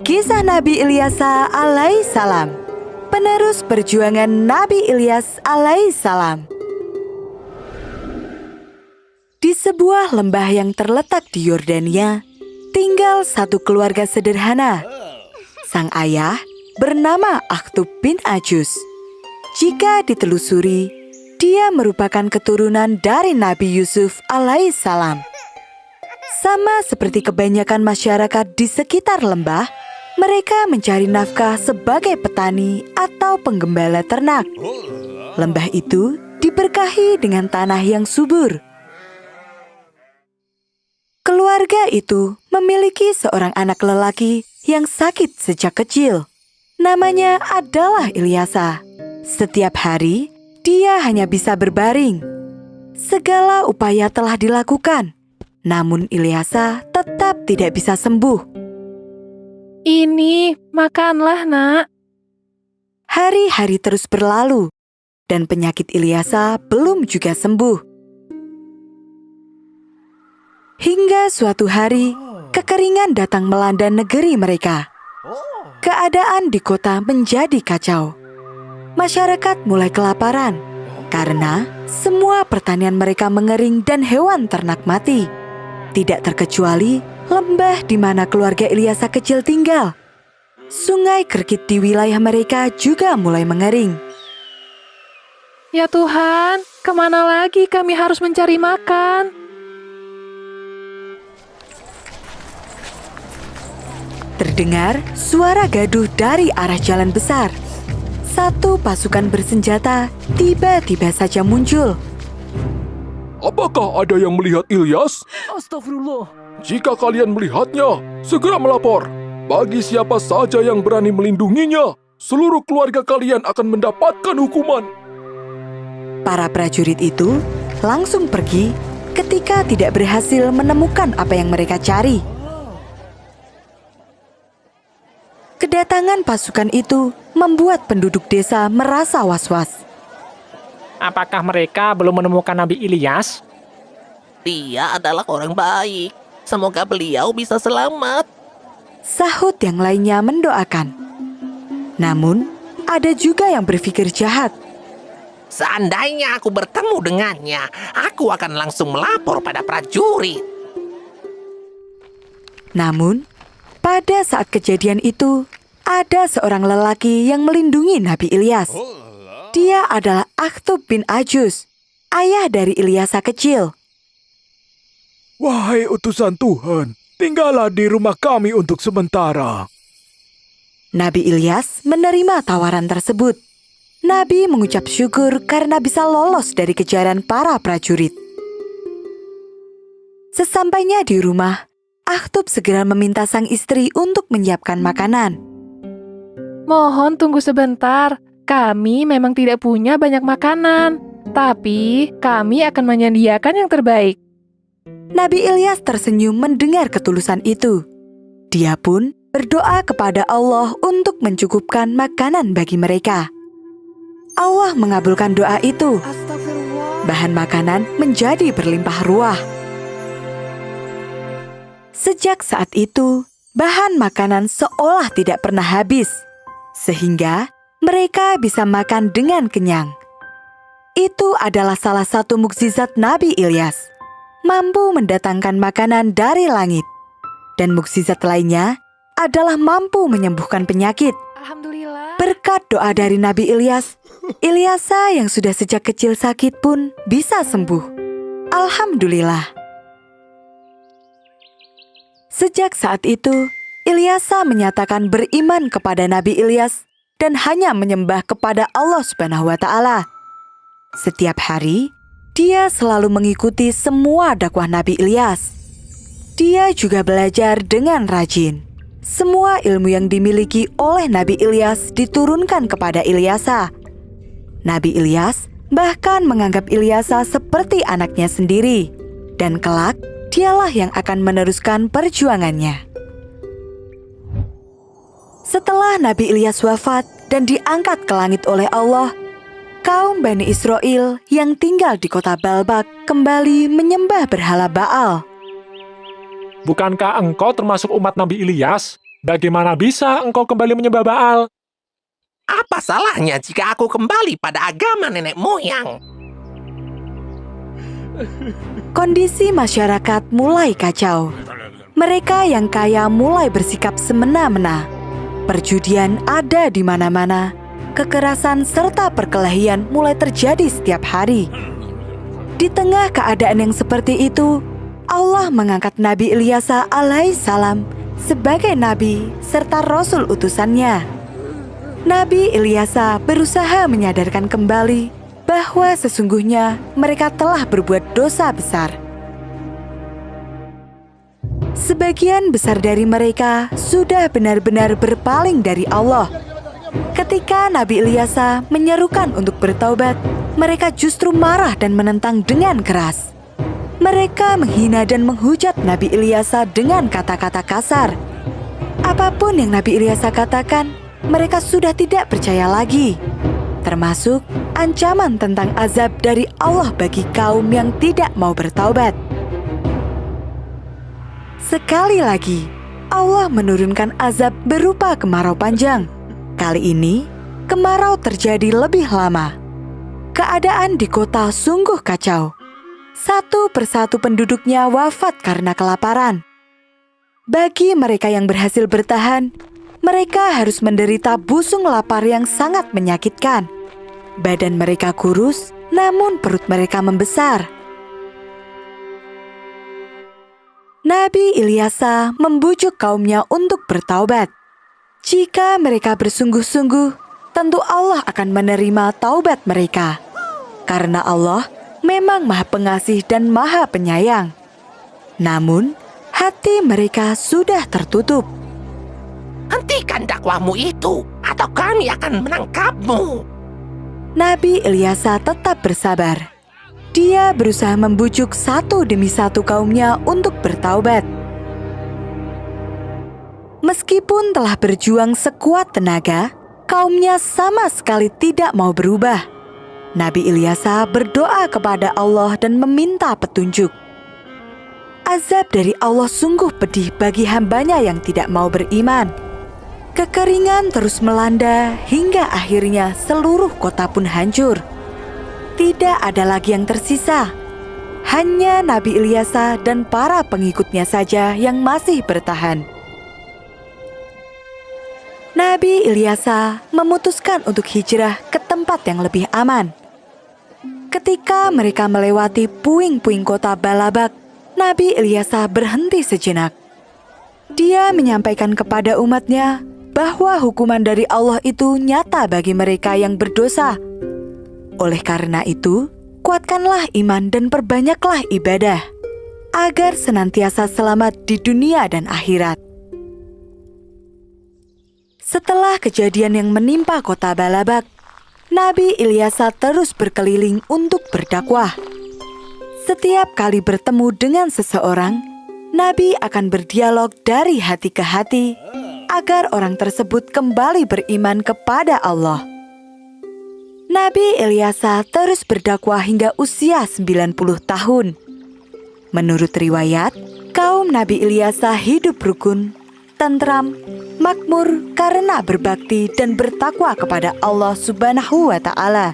Kisah Nabi Ilyasa alaihissalam, penerus perjuangan Nabi Ilyas alaihissalam. Di sebuah lembah yang terletak di Yordania, tinggal satu keluarga sederhana. Sang ayah bernama Akhtub bin Ajus. Jika ditelusuri, dia merupakan keturunan dari Nabi Yusuf alaihissalam. Sama seperti kebanyakan masyarakat di sekitar lembah, mereka mencari nafkah sebagai petani atau penggembala ternak. Lembah itu diberkahi dengan tanah yang subur. Keluarga itu memiliki seorang anak lelaki yang sakit sejak kecil. Namanya adalah Ilyasa. Setiap hari, dia hanya bisa berbaring. Segala upaya telah dilakukan, namun Ilyasa tetap tidak bisa sembuh. Ini, makanlah, Nak. Hari-hari terus berlalu, dan penyakit Ilyasa belum juga sembuh. Hingga suatu hari, kekeringan datang melanda negeri mereka. Keadaan di kota menjadi kacau. Masyarakat mulai kelaparan, karena semua pertanian mereka mengering dan hewan ternak mati. Tidak terkecuali lembah di mana keluarga Ilyasa kecil tinggal. Sungai Kerkit di wilayah mereka juga mulai mengering. Ya Tuhan, kemana lagi kami harus mencari makan? Terdengar suara gaduh dari arah jalan besar. Satu pasukan bersenjata tiba-tiba saja muncul. Apakah ada yang melihat Ilyas? Astagfirullah. Jika kalian melihatnya, segera melapor. Bagi siapa saja yang berani melindunginya, seluruh keluarga kalian akan mendapatkan hukuman. Para prajurit itu langsung pergi ketika tidak berhasil menemukan apa yang mereka cari. Kedatangan pasukan itu membuat penduduk desa merasa was-was. Apakah mereka belum menemukan Nabi Ilyas? Dia adalah orang baik. Semoga beliau bisa selamat. Sahut yang lainnya mendoakan. Namun, ada juga yang berpikir jahat. Seandainya aku bertemu dengannya, aku akan langsung melapor pada prajurit. Namun, pada saat kejadian itu, ada seorang lelaki yang melindungi Nabi Ilyas. Dia adalah Akhtub bin Ajus, ayah dari Ilyasa kecil. Wahai utusan Tuhan, tinggallah di rumah kami untuk sementara. Nabi Ilyas menerima tawaran tersebut. Nabi mengucap syukur karena bisa lolos dari kejaran para prajurit. Sesampainya di rumah, Akhtub segera meminta sang istri untuk menyiapkan makanan. Mohon tunggu sebentar. Kami memang tidak punya banyak makanan, tapi kami akan menyediakan yang terbaik. Nabi Ilyas tersenyum mendengar ketulusan itu. Dia pun berdoa kepada Allah untuk mencukupkan makanan bagi mereka. Allah mengabulkan doa itu. Astagfirullah. Bahan makanan menjadi berlimpah ruah. Sejak saat itu, bahan makanan seolah tidak pernah habis, sehingga mereka bisa makan dengan kenyang. Itu adalah salah satu mukjizat Nabi Ilyas, mampu mendatangkan makanan dari langit. Dan mukjizat lainnya adalah mampu menyembuhkan penyakit. Alhamdulillah. Berkat doa dari Nabi Ilyas, Ilyasa yang sudah sejak kecil sakit pun bisa sembuh. Alhamdulillah. Sejak saat itu, Ilyasa menyatakan beriman kepada Nabi Ilyas dan hanya menyembah kepada Allah Subhanahu wa Ta'ala. Setiap hari, dia selalu mengikuti semua dakwah Nabi Ilyas. Dia juga belajar dengan rajin. Semua ilmu yang dimiliki oleh Nabi Ilyas diturunkan kepada Ilyasa. Nabi Ilyas bahkan menganggap Ilyasa seperti anaknya sendiri, dan kelak dialah yang akan meneruskan perjuangannya. Setelah Nabi Ilyas wafat dan diangkat ke langit oleh Allah, kaum Bani Israel yang tinggal di kota Balbak kembali menyembah berhala Baal. Bukankah engkau termasuk umat Nabi Ilyas? Bagaimana bisa engkau kembali menyembah Baal? Apa salahnya jika aku kembali pada agama nenek moyang? Kondisi masyarakat mulai kacau. Mereka yang kaya mulai bersikap semena-mena. Perjudian ada di mana-mana. Kekerasan serta perkelahian mulai terjadi setiap hari. Di tengah keadaan yang seperti itu, Allah mengangkat Nabi Ilyasa alaihissalam sebagai nabi serta rasul utusannya. Nabi Ilyasa berusaha menyadarkan kembali bahwa sesungguhnya mereka telah berbuat dosa besar. Sebagian besar dari mereka sudah benar-benar berpaling dari Allah. Ketika Nabi Ilyasa menyerukan untuk bertaubat, mereka justru marah dan menentang dengan keras. Mereka menghina dan menghujat Nabi Ilyasa dengan kata-kata kasar. Apapun yang Nabi Ilyasa katakan, mereka sudah tidak percaya lagi. Termasuk ancaman tentang azab dari Allah bagi kaum yang tidak mau bertaubat. Sekali lagi, Allah menurunkan azab berupa kemarau panjang. Kali ini, kemarau terjadi lebih lama. Keadaan di kota sungguh kacau. Satu persatu penduduknya wafat karena kelaparan. Bagi mereka yang berhasil bertahan, mereka harus menderita busung lapar yang sangat menyakitkan. Badan mereka kurus, namun perut mereka membesar. Nabi Ilyasa membujuk kaumnya untuk bertaubat. Jika mereka bersungguh-sungguh, tentu Allah akan menerima taubat mereka. Karena Allah memang Maha Pengasih dan Maha Penyayang. Namun, hati mereka sudah tertutup. Hentikan dakwahmu itu, atau kami akan menangkapmu. Nabi Ilyasa tetap bersabar. Dia berusaha membujuk satu demi satu kaumnya untuk bertaubat. Meskipun telah berjuang sekuat tenaga, kaumnya sama sekali tidak mau berubah. Nabi Ilyasa berdoa kepada Allah dan meminta petunjuk. Azab dari Allah sungguh pedih bagi hambanya yang tidak mau beriman. Kekeringan terus melanda hingga akhirnya seluruh kota pun hancur. Tidak ada lagi yang tersisa. Hanya Nabi Ilyasa dan para pengikutnya saja yang masih bertahan. Nabi Ilyasa memutuskan untuk hijrah ke tempat yang lebih aman. Ketika mereka melewati puing-puing kota Balabak, Nabi Ilyasa berhenti sejenak. Dia menyampaikan kepada umatnya bahwa hukuman dari Allah itu nyata bagi mereka yang berdosa. Oleh karena itu, kuatkanlah iman dan perbanyaklah ibadah, agar senantiasa selamat di dunia dan akhirat. Setelah kejadian yang menimpa kota Balabak, Nabi Ilyasa terus berkeliling untuk berdakwah. Setiap kali bertemu dengan seseorang, Nabi akan berdialog dari hati ke hati agar orang tersebut kembali beriman kepada Allah. Nabi Ilyasa terus berdakwah hingga usia 90 tahun. Menurut riwayat, kaum Nabi Ilyasa hidup rukun, tentram, makmur karena berbakti dan bertakwa kepada Allah Subhanahu wa Ta'ala.